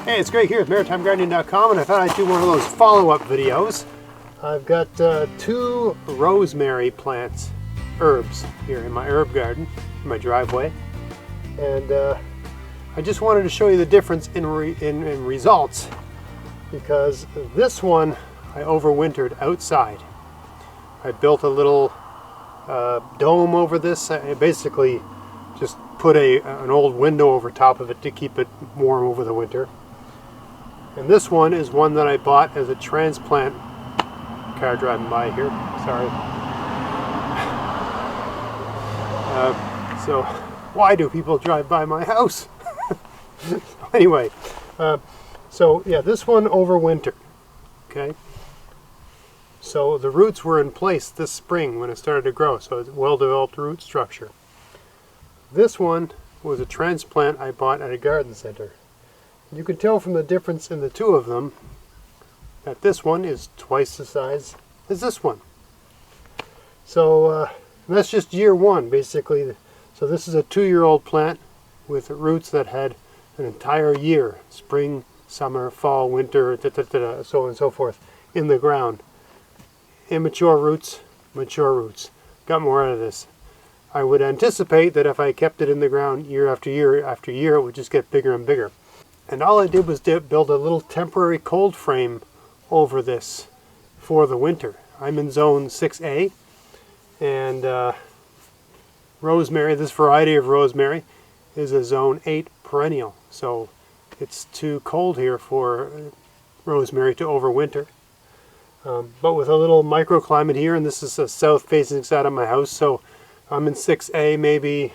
Hey, it's Greg here with MaritimeGardening.com, and I thought I'd do one of those follow-up videos. I've got two rosemary plants, herbs, here in my herb garden, in my driveway. And I just wanted to show you the difference in results, because this one I overwintered outside. I built a little dome over this. I basically just put an old window over top of it to keep it warm over the winter. And this one is one that I bought as a transplant. Car driving by here, sorry. So why do people drive by my house? Anyway, so yeah, this one overwintered. Okay. So the roots were in place this spring when it started to grow, so it's a well-developed root structure. This one was a transplant I bought at a garden center. You can tell from the difference in the two of them that this one is twice the size as this one. So that's just year one, basically. So this is a 2-year-old plant with roots that had an entire year, spring, summer, fall, winter, so on and so forth, in the ground. Immature roots, mature roots. Got more out of this. I would anticipate that if I kept it in the ground year after year after year, it would just get bigger and bigger. And all I did was build a little temporary cold frame over this for the winter. I'm in zone 6A, and rosemary, this variety of rosemary, is a zone 8 perennial. So it's too cold here for rosemary to overwinter. But with a little microclimate here, and this is a south-facing side of my house, so I'm in 6A. Maybe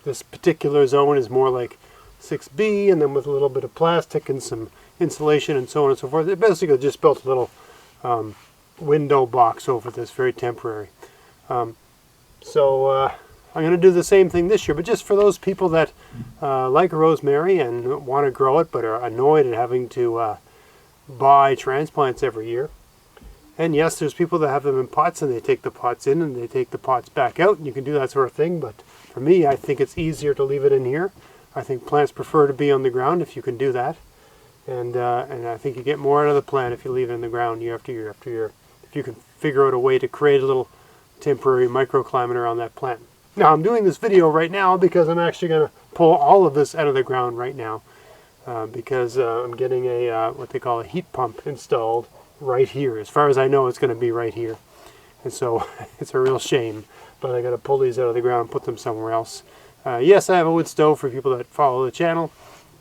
this particular zone is more like 6B, and then with a little bit of plastic and some insulation and so on and so forth. It basically just built a little window box over this, very temporary. So I'm going to do the same thing this year, but just for those people that like rosemary and want to grow it but are annoyed at having to buy transplants every year. And yes, there's people that have them in pots, and they take the pots in and they take the pots back out, and you can do that sort of thing. But for me, I think it's easier to leave it in here. I think plants prefer to be on the ground if you can do that. And I think you get more out of the plant if you leave it in the ground year after year after year. If you can figure out a way to create a little temporary microclimate around that plant. Now, I'm doing this video right now because I'm actually going to pull all of this out of the ground right now. Because I'm getting a what they call a heat pump installed right here. As far as I know, it's going to be right here. And so it's a real shame. But I got to pull these out of the ground and put them somewhere else. Yes, I have a wood stove for people that follow the channel,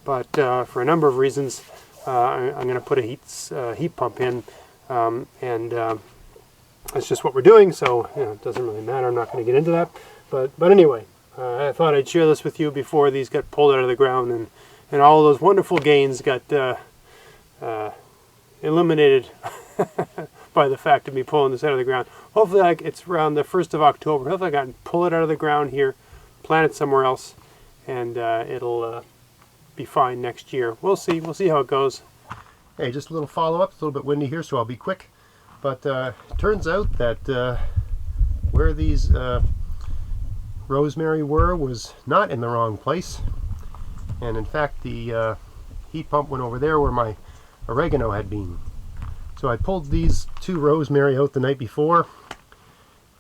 but for a number of reasons, I'm going to put a heat pump in, and that's just what we're doing. So it doesn't really matter. I'm not going to get into that, but anyway, I thought I'd share this with you before these got pulled out of the ground, and all those wonderful gains got eliminated by the fact of me pulling this out of the ground. Hopefully, it's around the 1st of October. Hopefully, I can pull it out of the ground here, plant it somewhere else, and it'll be fine next year. We'll see how it goes. Hey, just a little follow-up. It's a little bit windy here, so I'll be quick. But it turns out that where these rosemary were was not in the wrong place. And in fact, the heat pump went over there where my oregano had been. So I pulled these two rosemary out the night before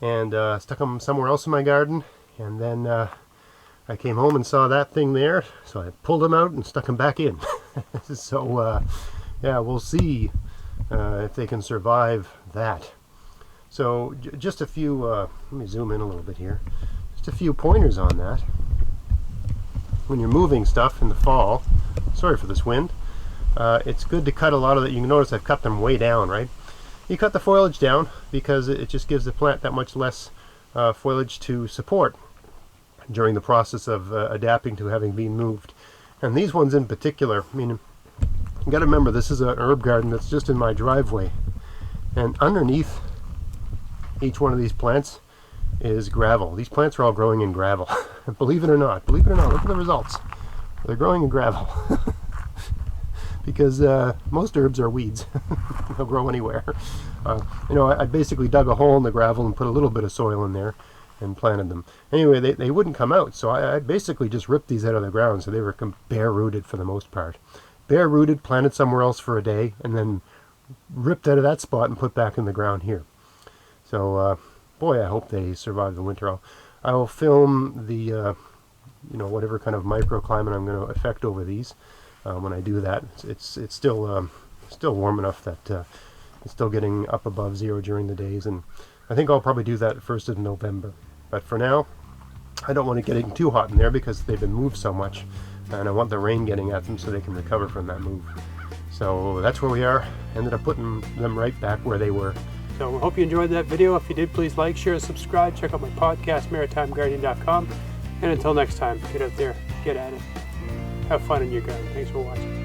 and stuck them somewhere else in my garden. And then I came home and saw that thing there, so I pulled them out and stuck them back in. So yeah, we'll see if they can survive that. So just a few, let me zoom in a little bit here. Just a few pointers on that. When you're moving stuff in the fall, sorry for this wind, it's good to cut a lot of that. You can notice I've cut them way down, right? You cut the foliage down because it just gives the plant that much less foliage to support during the process of adapting to having been moved. And these ones in particular, I mean, you got to remember, this is an herb garden that's just in my driveway, and underneath each one of these plants is gravel. These plants are all growing in gravel. Believe it or not, look at the results. They're growing in gravel. Because most herbs are weeds. They'll grow anywhere. I basically dug a hole in the gravel and put a little bit of soil in there and planted them. Anyway, they wouldn't come out, so I basically just ripped these out of the ground, so they were bare rooted for the most part. bare rooted, planted somewhere else for a day, and then ripped out of that spot and put back in the ground here. So, boy, I hope they survive the winter. I will film the, whatever kind of microclimate I'm going to affect over these when I do that. It's still warm enough that it's still getting up above 0 during the days, and I think I'll probably do that 1st of November. But for now, I don't want it getting too hot in there because they've been moved so much, and I want the rain getting at them so they can recover from that move. So that's where we are. Ended up putting them right back where they were. So I hope you enjoyed that video. If you did, please like, share, subscribe. Check out my podcast, maritimegardening.com. And until next time, get out there, get at it. Have fun in your garden. Thanks for watching.